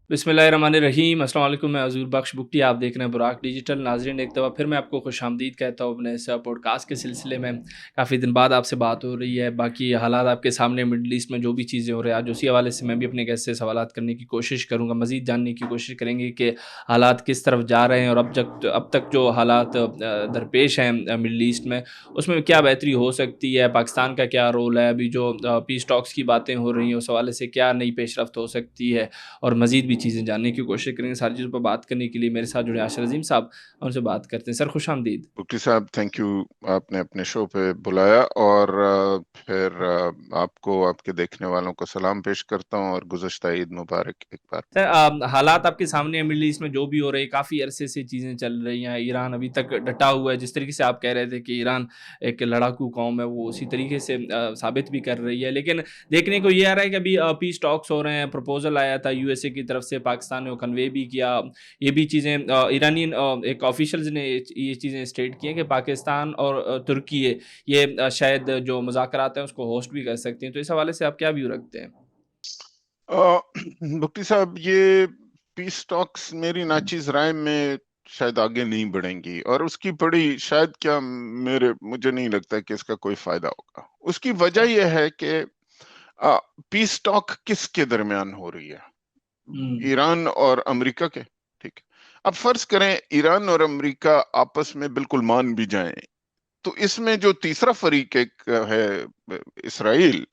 بسم اللہ الرحمن الرحیم، السلام علیکم، میں حضور بخش بگٹی، آپ دیکھ رہے ہیں براق ڈیجیٹل۔ ناظرین، ایک دفعہ پھر میں آپ کو خوش آمدید کہتا ہوں اپنے اس پوڈ کاسٹ کے سلسلے میں۔ کافی دن بعد آپ سے بات ہو رہی ہے، باقی حالات آپ کے سامنے مڈل ایسٹ میں جو بھی چیزیں ہو رہی ہیں آج اسی حوالے سے میں بھی اپنے گیسٹ سے سوالات کرنے کی کوشش کروں گا، مزید جاننے کی کوشش کریں گے کہ حالات کس طرف جا رہے ہیں اور اب تک جو حالات درپیش ہیں مڈل ایسٹ میں، اس میں کیا بہتری ہو سکتی ہے، پاکستان کا کیا رول ہے، ابھی جو پیس ٹاکس کی باتیں ہو رہی ہیں اس حوالے سے کیا نئی پیش رفت ہو سکتی ہے، اور مزید بھی چیزیں جاننے کی کوشش کریں گے۔ ساری چیزوں پر بات کرنے کے لیے میرے ساتھ جڑے عاشر عظیم صاحب، ان سے بات کرتے ہیں۔ سر خوش آمدید۔ بکٹی صاحب، تھینک یو، آپ نے اپنے شو پہ بلایا، اور پھر آپ کو، آپ کے دیکھنے والوں کو سلام پیش کرتا ہوں، اور گزشتہ عید مبارک ایک بار۔ سر حالات آپ کے سامنے ہیں مڈل ایسٹ میں جو بھی ہو رہے ہیں، کافی عرصے سے چیزیں چل رہی ہیں، ایران ابھی تک ڈٹا ہوا ہے، جس طریقے سے آپ کہہ رہے تھے کہ ایران ایک لڑاکو قوم ہے، وہ اسی طریقے سے ثابت بھی کر رہی ہے، لیکن دیکھنے کو یہ آ رہا ہے کہ ابھی پیس ٹاکس ہو رہے ہیں، پروپوزل آیا تھا یو ایس اے کی طرف سے، پاکستان نے وہ کنوے بھی کیا، یہ بھی چیزیں ایرانین ایک آفیشلز نے یہ چیزیں اسٹیٹ کی ہیں کہ پاکستان اور ترکی یہ شاید جو مذاکرات ہیں اس کو ہوسٹ بھی کر سکتے ہیں، تو اس حوالے سے آپ کیا ویو رکھتے ہیں؟ بکٹی صاحب، یہ پیس ٹاکس میری ناچیز رائے میں شاید آگے نہیں بڑھیں گی، اور اس کی بڑی شاید کیا، مجھے نہیں لگتا کہ اس کا کوئی فائدہ ہوگا۔ اس کی وجہ یہ ہے کہ پیس ٹاک کس کے درمیان ہو رہی ہے؟ ایران اور امریکہ کے، ٹھیک ہے۔ اب فرض کریں ایران اور امریکہ آپس میں بالکل مان بھی جائیں، تو اس میں جو تیسرا فریق ایک ہے، اسرائیل،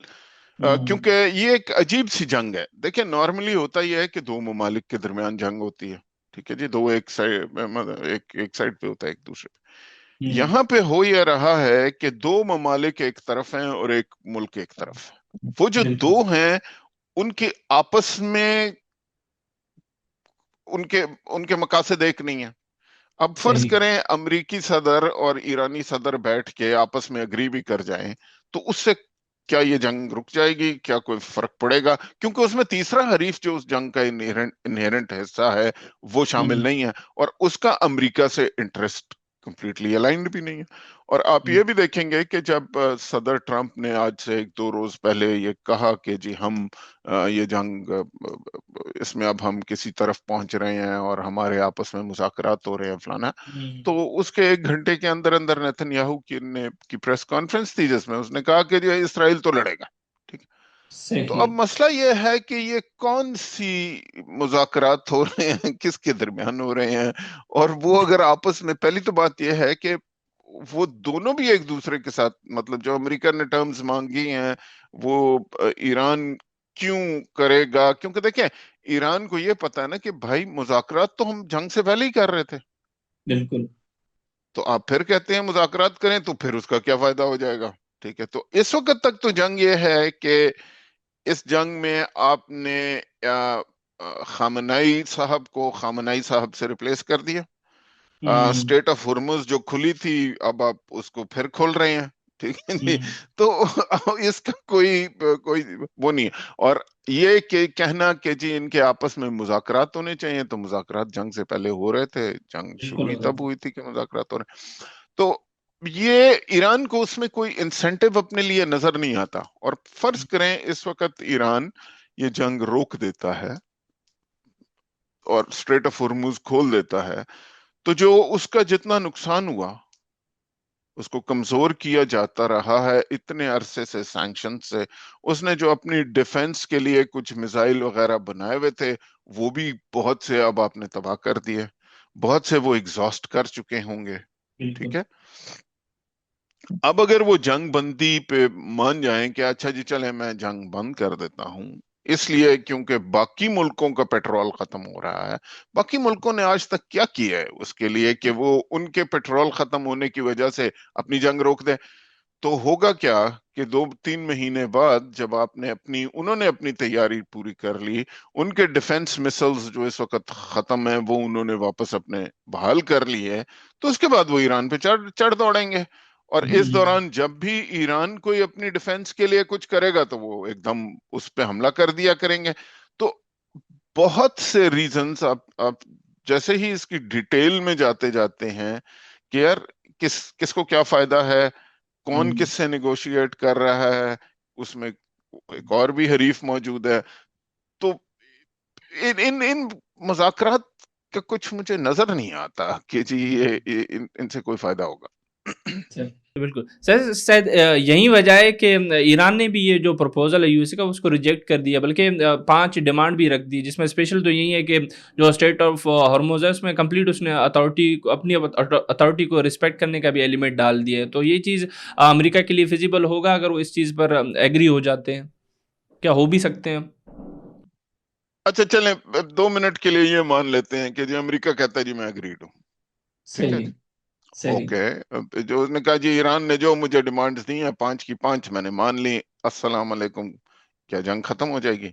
کیونکہ یہ ایک عجیب سی جنگ ہے۔ دیکھیں، نارملی ہوتا یہ ہے کہ دو ممالک کے درمیان جنگ ہوتی ہے، ٹھیک ہے جی، دو ایک سائڈ پہ ہوتا ہے ایک دوسرے پہ۔ یہاں پہ ہو یہ رہا ہے کہ دو ممالک ایک طرف ہیں اور ایک ملک ایک طرف ہے۔ وہ جو دو بالکل ہیں ان کے آپس میں ان کے مقاصد ایک نہیں ہیں۔ اب فرض صحیح۔ کریں امریکی صدر اور ایرانی صدر بیٹھ کے آپس میں اگری بھی کر جائیں، تو اس سے کیا یہ جنگ رک جائے گی؟ کیا کوئی فرق پڑے گا؟ کیونکہ اس میں تیسرا حریف جو اس جنگ کا انہیرنٹ حصہ ہے وہ شامل نہیں ہے، اور اس کا امریکہ سے انٹرسٹ کمپلیٹلی الائنڈ بھی نہیں ہے۔ اور آپ یہ بھی دیکھیں گے کہ جب صدر ٹرمپ نے آج سے ایک دو روز پہلے یہ کہا کہ جی ہم یہ جنگ، اس میں اب ہم کسی طرف پہنچ رہے ہیں اور ہمارے آپس میں مذاکرات ہو رہے ہیں فلانا، تو اس کے ایک گھنٹے کے اندر اندر نیتن یاہو کی پریس کانفرنس تھی جس میں اس نے کہا کہ جو اسرائیل تو لڑے گا، ٹھیک ہے۔ تو اب صحیح۔ مسئلہ یہ ہے کہ یہ کون سی مذاکرات ہو رہے ہیں، کس کے درمیان ہو رہے ہیں؟ اور وہ اگر آپس میں، پہلی تو بات یہ ہے کہ وہ دونوں بھی ایک دوسرے کے ساتھ، مطلب جو امریکہ نے ٹرمز مانگی ہیں وہ ایران کیوں کرے گا؟ کیونکہ دیکھیں، ایران کو یہ پتا ہے نا کہ بھائی مذاکرات تو ہم جنگ سے پہلے ہی کر رہے تھے، بالکل تو آپ پھر کہتے ہیں مذاکرات کریں، تو پھر اس کا کیا فائدہ ہو جائے گا؟ ٹھیک ہے، تو اس وقت تک تو جنگ یہ ہے کہ اس جنگ میں آپ نے خامنائی صاحب کو خامنائی صاحب سے ریپلیس کر دیا۔ اسٹیٹ آف ہرمز جو کھلی تھی، اب آپ اس کو پھر کھول رہے ہیں، ٹھیک ہے جی۔ تو اس کا کوئی وہ نہیں ہے۔ اور یہ کہ کہنا کہ جی ان کے آپس میں مذاکرات ہونے چاہیے، تو مذاکرات جنگ سے پہلے ہو رہے تھے، جنگ شروع بالکل ہی ہو رہا تب ہوئی تھی کہ مذاکرات ہو رہے ہیں۔ تو یہ ایران کو اس میں کوئی انسینٹیو اپنے لیے نظر نہیں آتا۔ اور فرض کریں اس وقت ایران یہ جنگ روک دیتا ہے اور اسٹریٹ آف ہرمز کھول دیتا ہے، تو جو اس کا جتنا نقصان ہوا، اس کو کمزور کیا جاتا رہا ہے اتنے عرصے سے سینکشن سے۔ اس نے جو اپنی ڈیفنس کے لیے کچھ میزائل وغیرہ بنائے ہوئے تھے، وہ بھی بہت سے اب آپ نے تباہ کر دیے، بہت سے وہ ایگزاسٹ کر چکے ہوں گے، ٹھیک بالکل ہے۔ اب اگر وہ جنگ بندی پہ مان جائیں کہ اچھا جی چلیں میں جنگ بند کر دیتا ہوں، اس لیے کیونکہ باقی ملکوں کا پیٹرول ختم ہو رہا ہے۔ باقی ملکوں نے آج تک کیا کیا ہے اس کے لیے کہ وہ ان کے پیٹرول ختم ہونے کی وجہ سے اپنی جنگ روک دے؟ تو ہوگا کیا کہ 2-3 مہینے بعد جب انہوں نے اپنی تیاری پوری کر لی، ان کے ڈیفنس مسلز جو اس وقت ختم ہیں وہ انہوں نے واپس اپنے بحال کر لیے، تو اس کے بعد وہ ایران پہ چڑھ دوڑیں گے۔ اور اس دوران جب بھی ایران کوئی اپنی ڈیفنس کے لیے کچھ کرے گا تو وہ ایک دم اس پہ حملہ کر دیا کریں گے۔ تو بہت سے ریزنز آپ جیسے ہی اس کی ڈیٹیل میں جاتے ہیں کہ یار کس کو کیا فائدہ ہے، کون کس سے نیگوشیٹ کر رہا ہے، اس میں ایک اور بھی حریف موجود ہے، تو इन मुज़ाकरात का कुछ मुझे नजर नहीं आता कि जी इनसे कोई फायदा होगा। सर, बिल्कुल सर, शायद यही वजह है कि ईरान ने भी ये जो प्रपोजल है यूएसए का उसको रिजेक्ट कर दिया, बल्कि 5 डिमांड भी रख दी, जिसमें स्पेशल तो यही है कि जो स्टेट ऑफ हॉर्मुज़ है उसमें कंप्लीट उसने अथॉरिटी अपनी अथॉरिटी को रिस्पेक्ट करने का भी एलिमेंट डाल दिया है। तो ये चीज़ अमेरिका के लिए फिजिबल होगा अगर वो इस चीज़ पर एग्री हो जाते हैं? क्या हो भी सकते हैं? अच्छा चलें, 2 मिनट के लिए ये मान लेते हैं कि जी अमेरिका कहता है जी मैं एग्रीड हूँ, ठीक है सही, जी, सही। ओके, जो उसने कहा जी ईरान ने जो मुझे डिमांड्स दी हैं 5 की 5 मैंने मान ली, अस्सलाम वालेकुम, क्या जंग खत्म हो जाएगी?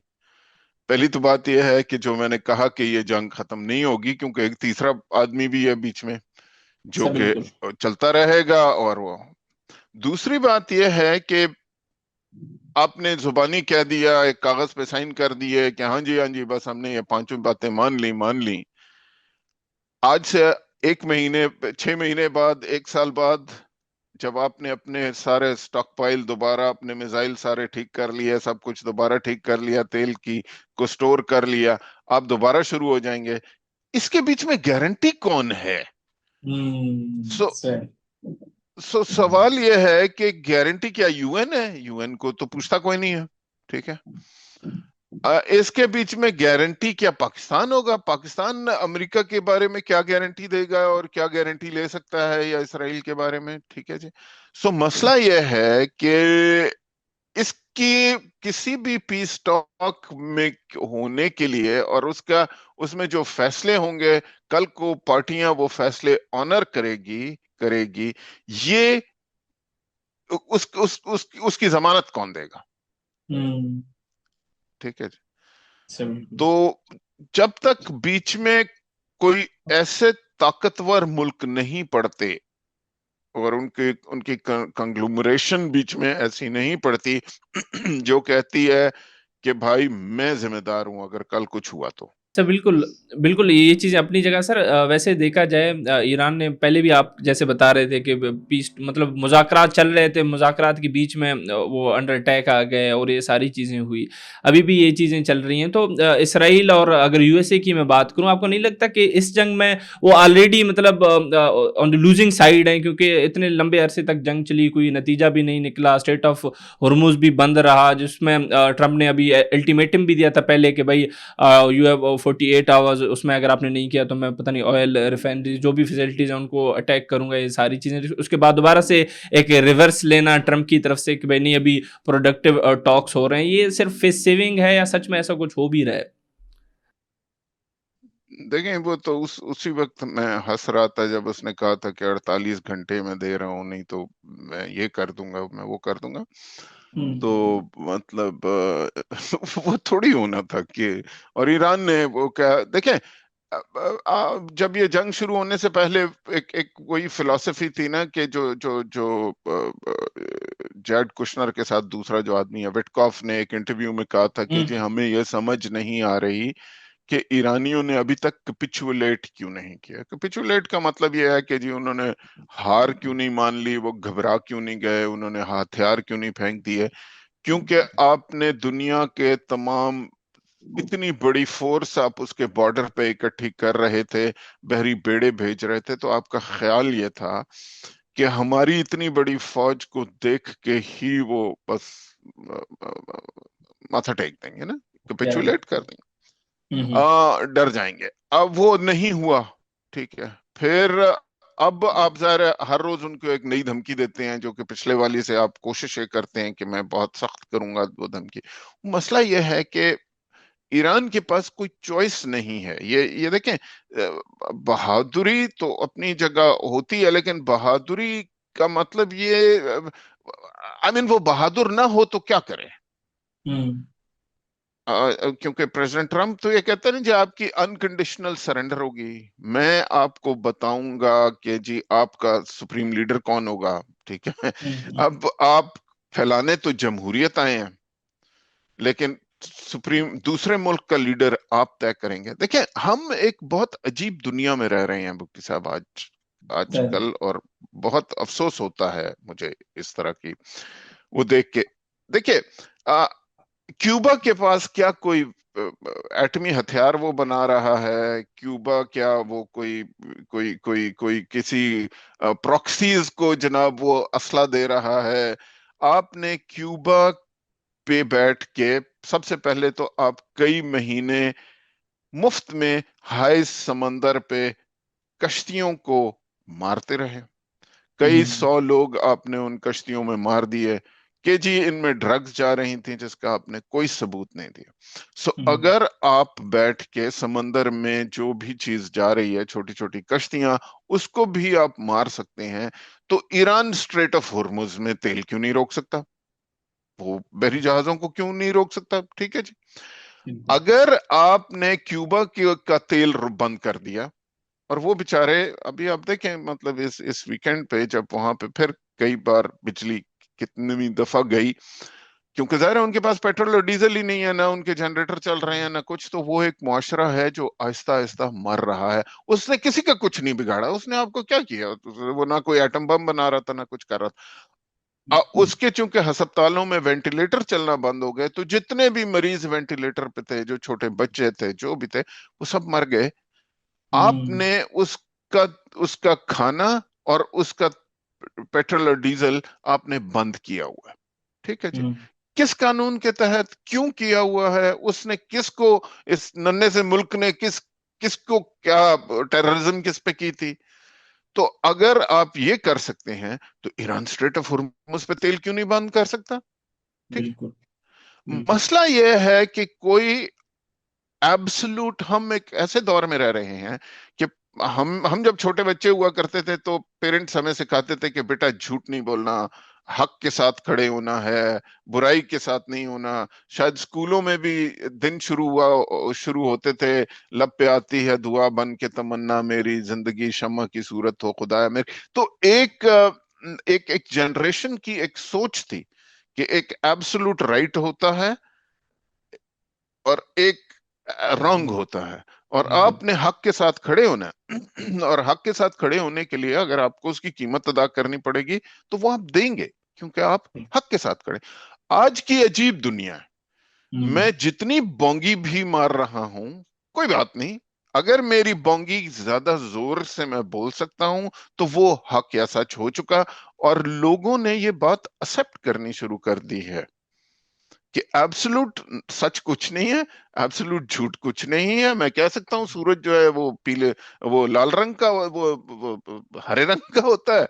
पहली तो बात यह है कि जो मैंने कहा कि ये जंग खत्म नहीं होगी, क्योंकि एक तीसरा आदमी भी है बीच में जो सर, कि बिल्कुल। चलता रहेगा। और वो दूसरी बात यह है कि आपने जुबानी कह दिया, एक कागज पे साइन कर दिए कि हाँ जी बस हमने ये पांचों बातें मान ली। आज से 1 महीने, 6 महीने बाद, 1 साल बाद, जब आपने अपने सारे स्टॉक पाइल दोबारा, अपने मिसाइल सारे ठीक कर लिए, सब कुछ दोबारा ठीक कर लिया, तेल की को स्टोर कर लिया, आप दोबारा शुरू हो जाएंगे, इसके बीच में गारंटी कौन है? So sir. सो सवाल यह है कि गारंटी क्या यूएन है? यूएन को तो पूछता कोई नहीं है, ठीक है। इसके बीच में गारंटी क्या पाकिस्तान होगा? पाकिस्तान अमेरिका के बारे में क्या गारंटी देगा और क्या गारंटी ले सकता है, या इसराइल के बारे में, ठीक है जी। सो मसला यह है कि इसकी किसी भी पीस टॉक में होने के लिए, और उसका उसमें जो फैसले होंगे कल को पार्टियां वो फैसले ऑनर करेगी, ये उसकी जमानत कौन देगा? हम्म। ठीक है जी। सर, बिल्कुल। तो जब तक बीच में कोई ऐसे ताकतवर मुल्क नहीं पड़ते और उनके उनकी कंग्लोमरेशन बीच में ऐसी नहीं पड़ती जो कहती है कि भाई मैं जिम्मेदार हूं अगर कल कुछ हुआ तो। सर, बिल्कुल, बिल्कुल ये चीज़ अपनी जगह सर। वैसे देखा जाए ईरान ने पहले भी आप जैसे बता रहे थे कि पीस मतलब मुज़ाकरात चल रहे थे, मुज़ाकरात के बीच में वो अंडर अटैक आ गए और ये सारी चीज़ें हुई। अभी भी ये चीज़ें चल रही हैं। तो इसराइल और अगर यूएसए की मैं बात करूँ, आपको नहीं लगता कि इस जंग में वो ऑलरेडी मतलब ऑन द लूजिंग साइड हैं, क्योंकि इतने लंबे अरसे तक जंग चली, कोई नतीजा भी नहीं निकला, स्ट्रेट ऑफ हॉर्मुज़ भी बंद रहा, जिसमें ट्रंप ने अभी अल्टीमेटम भी दिया था पहले कि भाई यू हैव 48 आवर्स, उसमें अगर आपने नहीं किया तो मैं पता नहीं ऑयल रिफाइनरी जो भी फैसिलिटीज़ हैं उनको अटैक करूंगा, ये सारी चीज़ें। उसके बाद दोबारा से एक रिवर्स लेना ट्रम्प की तरफ से कि भाई नहीं अभी प्रोडक्टिव टॉक्स हो रहे हैं, ये सिर्फ फेस सेविंग है या सच में ऐसा कुछ हो भी रहा है? देखें, वो तो उसी वक्त मैं हंस रहा था जब उसने कहा था कि 48 घंटे में दे रहा हूं, नहीं तो मैं ये कर दूंगा, मैं वो कर दूंगा। तो हम्म। मतलब वो थोड़ी होना था कि, और ईरान ने वो क्या, देखें, जब ये जंग शुरू होने से पहले एक एक वही फिलॉसफी थी ना कि जो जो जो जेड कुशनर के साथ दूसरा जो आदमी है विटकॉफ ने एक इंटरव्यू में कहा था कि जी हम्म। हमें ये समझ नहीं आ रही कि ईरानियों ने अभी तक कैपिचुलेट क्यों नहीं किया। कैपिचुलेट का मतलब ये है कि जी उन्होंने हार क्यों नहीं मान ली, वो घबरा क्यों नहीं गए, उन्होंने हथियार क्यों नहीं फेंक दिए? क्योंकि आपने दुनिया के तमाम, इतनी बड़ी फोर्स आप उसके बॉर्डर पे इकट्ठी कर रहे थे, बहरी बेड़े भेज रहे थे, तो आपका ख्याल ये था कि हमारी इतनी बड़ी फौज को देख के ही वो बस अ, अ, अ, माथा टेक देंगे ना, Yeah. कैपिचुलेट कर देंगे, हम्म। डर जाएंगे। अब वो नहीं हुआ, ठीक है। फिर अब आप ज़ाहिर है हर रोज उनको एक नई धमकी देते हैं, जो कि पिछले वाली से आप कोशिश ये करते हैं कि मैं बहुत सख्त करूंगा वो धमकी। मसला ये है कि ईरान के पास कोई चॉइस नहीं है। ये देखें, बहादुरी तो अपनी जगह होती है, लेकिन बहादुरी का मतलब ये, आई मीन वो बहादुर ना हो तो क्या करे? हम्म। क्योंकि प्रेसिडेंट ट्रम्प तो ये कहते हैं ना जी आपकी अनकंडीशनल सरेंडर होगी, मैं आपको बताऊंगा कि जी आपका सुप्रीम लीडर कौन होगा, ठीक है। हम्म। अब आप फैलाने तो जमहूरियत आए हैं, लेकिन सुप्रीम दूसरे मुल्क का लीडर आप तय करेंगे। देखिए, हम एक बहुत अजीब दुनिया में रह रहे हैं भुक्ति साहब आज सही। आजकल, और बहुत अफसोस होता है मुझे इस तरह की वो देख के। देखिए, क्यूबा के पास क्या कोई एटमी हथियार वो बना रहा है? क्यूबा क्या वो कोई कोई कोई कोई किसी प्रॉक्सीज को जनाब वो असला दे रहा है? आपने क्यूबा पे बैठ के सबसे पहले तो आप कई महीने मुफ्त में हाय समंदर पे कश्तियों को मारते रहे। कई हम्म, 100 लोग आपने उन कश्तियों में मार दिए कि जी इनमें ड्रग्स जा रही थी, जिसका आपने कोई सबूत नहीं दिया। सो हम्म, अगर आप बैठ के समंदर में जो भी चीज जा रही है, छोटी छोटी कश्तियां, उसको भी आप मार सकते हैं, तो ईरान स्ट्रेट ऑफ होर्मुज में तेल क्यों नहीं रोक सकता? वो बहरी जहाजों को क्यों नहीं रोक सकता? ठीक है जी। बिल्कुल। अगर आपने क्यूबा का तेल बंद कर दिया, और वो बेचारे अभी आप देखें, मतलब इस वीकेंड पे जब वहां पे फिर कई बार बिजली कितनी दफा गई, क्योंकि जाहिर है उनके पास पेट्रोल और डीजल ही नहीं है, ना उनके जनरेटर चल रहे हैं ना कुछ, तो वो एक मुआशरा है जो आहिस्ता आहिस्ता मर रहा है। उसने किसी का कुछ नहीं बिगाड़ा, उसने आपको क्या किया? वो ना कोई एटम बम बना रहा था ना कुछ कर रहा था। उसके चूंकि हस्पतालों में वेंटिलेटर चलना बंद हो गए, तो जितने भी मरीज वेंटिलेटर पे थे, जो छोटे बच्चे थे, जो भी थे, वो सब मर गए। हम्म, आपने उसका उसका खाना और उसका पेट्रोल और डीजल आपने बंद किया हुआ है। ठीक है जी। हम्म, किस कानून के तहत, क्यों किया हुआ है? उसने किसको, इस नन्हे से मुल्क ने किसको क्या टेररिज्म किस पे की थी? तो अगर आप ये कर सकते हैं, तो ईरान स्ट्रेट ऑफ हुर्मुज पे तेल क्यों नहीं बंद कर सकता? ठीक है। बिल्कुल, बिल्कुल। मसला यह है कि कोई एब्सोल्यूट, हम एक ऐसे दौर में रह रहे हैं कि हम जब छोटे बच्चे हुआ करते थे तो पेरेंट्स हमें सिखाते थे कि बेटा झूठ नहीं बोलना, हक के साथ खड़े होना है, बुराई के साथ नहीं होना। शायद स्कूलों में भी दिन शुरू होते थे, लब पे आती है दुआ बन के तमन्ना मेरी, जिंदगी शम्मा की सूरत हो खुदाया मेरी। तो एक जनरेशन की एक सोच थी कि एक एब्सोल्यूट राइट होता है और एक रॉन्ग होता है, और बिल्कुल, आपने हक के साथ खड़े होना है। और हक के साथ खड़े होने के लिए अगर आपको उसकी कीमत अदा करनी पड़ेगी, तो वो आप देंगे, क्योंकि आप हक के साथ खड़े। आज की अजीब दुनिया है। हम्म, मैं जितनी बोंगी भी मार रहा हूं, कोई बात नहीं, अगर मेरी बोंगी ज्यादा जोर से मैं बोल सकता हूं, तो वो हक या सच हो चुका। और लोगों ने ये बात एक्सेप्ट करनी शुरू कर दी है कि एब्सोल्यूट सच कुछ नहीं है, एब्सोल्यूट झूठ कुछ नहीं है। मैं कह सकता हूँ सूरज जो है वो पीले, वो लाल रंग का, वो हरे रंग का होता है।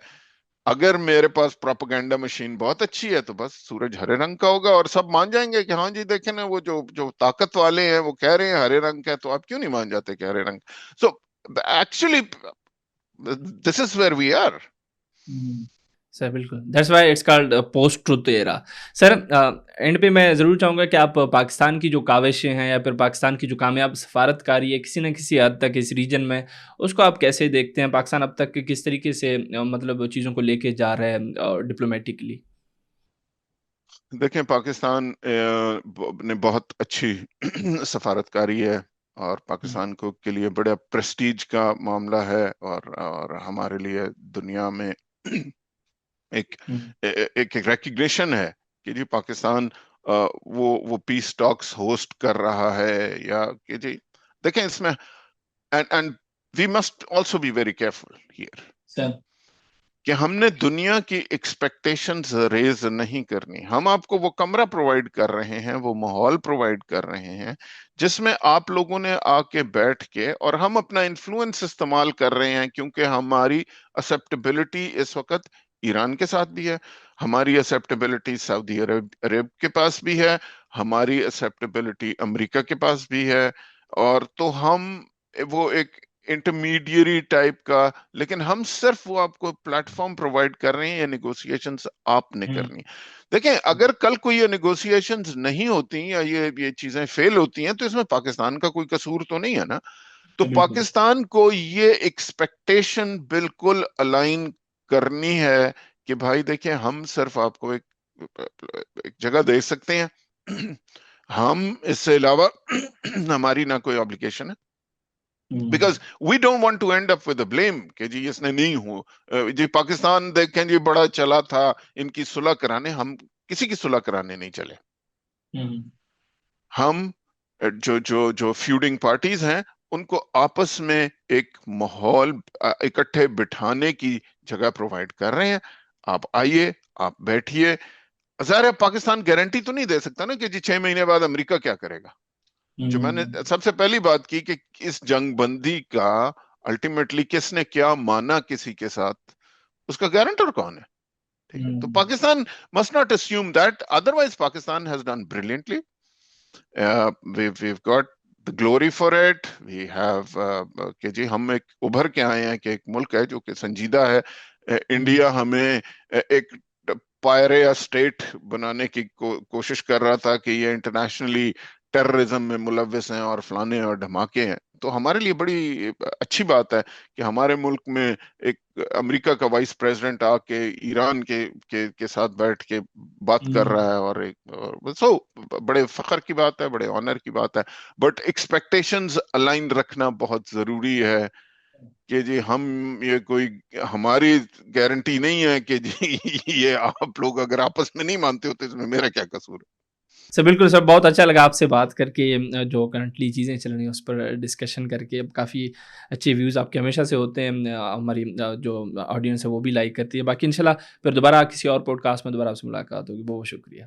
अगर मेरे पास प्रोपेगेंडा मशीन बहुत अच्छी है, तो बस सूरज हरे रंग का होगा, और सब मान जाएंगे कि हाँ जी देखें ना, वो जो जो ताकत वाले हैं वो कह रहे हैं हरे रंग का है, तो आप क्यों नहीं मान जाते कि हरे रंग? So actually this is where we are. Hmm. Sir बिल्कुल, that's why it's called post truth era. Sir end पे मैं ज़रूर चाहूँगा कि आप पाकिस्तान की जो काविशें हैं या फिर पाकिस्तान की जो कामयाब सफारतकारी है किसी न किसी हद तक इस रीजन में, उसको आप कैसे देखते हैं? पाकिस्तान अब तक किस तरीके से मतलब चीज़ों को लेके जा रहा है डिप्लोमेटिकली? देखें, पाकिस्तान ने बहुत अच्छी सफारतकारी है, और हुँ, पाकिस्तान को के लिए बड़ा प्रेस्टीज का मामला है, और हमारे लिए दुनिया में एक हुँ, एक रिकग्निशन है कि जी पाकिस्तान वो पीस टॉक्स होस्ट कर रहा है, या कि जी देखें इसमें, and and we must also be very careful here sir कि हमने दुनिया की एक्सपेक्टेशंस रेज नहीं करनी। हम आपको वो कमरा प्रोवाइड कर रहे हैं, वो माहौल प्रोवाइड कर रहे हैं, जिसमें आप लोगों ने आके बैठ के, और हम अपना इन्फ्लुएंस इस्तेमाल कर रहे हैं, क्योंकि हमारी एक्सेप्टेबिलिटी इस वक्त ईरान के साथ भी है, हमारी एक्सेप्टेबिलिटी सऊदी अरब के पास भी है, हमारी एक्सेप्टेबिलिटी अमेरिका के पास भी है। और तो हम वो एक इंटरमीडियरी टाइप का, लेकिन हम सिर्फ वो आपको प्लेटफॉर्म प्रोवाइड कर रहे हैं, या नेगोशिएशंस आपने हुँ, करनी। देखें, अगर कल कोई ये नेगोशिएशंस नहीं होती, या ये चीजें फेल होती हैं, तो इसमें पाकिस्तान का कोई कसूर तो नहीं है ना। तो बिल्कुल। पाकिस्तान को ये एक्सपेक्टेशन बिल्कुल अलाइन करनी है कि भाई देखिए, हम सिर्फ आपको एक जगह दे सकते हैं। हम इससे अलावा हमारी ना कोई ऑब्लिगेशन है, हुँ, because we don't want to end up with the blame कि जी इसने नहीं हो, जी पाकिस्तान देखें जी बड़ा चला था इनकी सुलह कराने, हम किसी की सुलह कराने नहीं चले। हुँ। हम जो जो जो फ्यूडिंग पार्टीज हैं उनको आपस में एक माहौल इकट्ठे बिठाने की जगह प्रोवाइड कर रहे हैं। आप आइए, आप बैठिए। ज़ाहिर है पाकिस्तान गारंटी तो नहीं दे सकता ना कि जी 6 महीने बाद अमेरिका क्या करेगा। जो मैंने सबसे पहली बात की कि इस जंग बंदी का अल्टीमेटली किसने क्या माना किसी के साथ, उसका गारंटर कौन है? ठीक है, तो Pakistan must not assume that, otherwise Pakistan has done brilliantly. We've got the glory for it. We have कि जी हम एक उभर के आए हैं कि एक मुल्क है जो कि संजीदा है। इंडिया हमें एक पायरे स्टेट बनाने की कोशिश कर रहा था कि ये इंटरनेशनली टेररिज्म में मुलविस हैं और फलाने और धमाके हैं। तो हमारे लिए बड़ी अच्छी बात है कि हमारे मुल्क में एक अमेरिका का वाइस प्रेसिडेंट आके ईरान के साथ बैठ के बात कर रहा है, और बड़े फख्र की बात है, बड़े ऑनर की बात है। बट एक्सपेक्टेशंस अलाइन रखना बहुत जरूरी है कि जी हम ये कोई हमारी गारंटी नहीं है कि जी ये आप लोग अगर आपस में नहीं मानते हो तो इसमें मेरा क्या कसूर है। सर बिल्कुल सर, बहुत अच्छा लगा आपसे बात करके, जो करंटली चीज़ें चल रही हैं उस पर डिस्कशन करके। अब काफ़ी अच्छे व्यूज़ आपके हमेशा से होते हैं, हमारी जो ऑडियंस है वो भी लाइक करती है। बाकी इंशाल्लाह फिर दोबारा किसी और पॉडकास्ट में दोबारा आपसे मुलाकात होगी। बहुत बहुत शुक्रिया।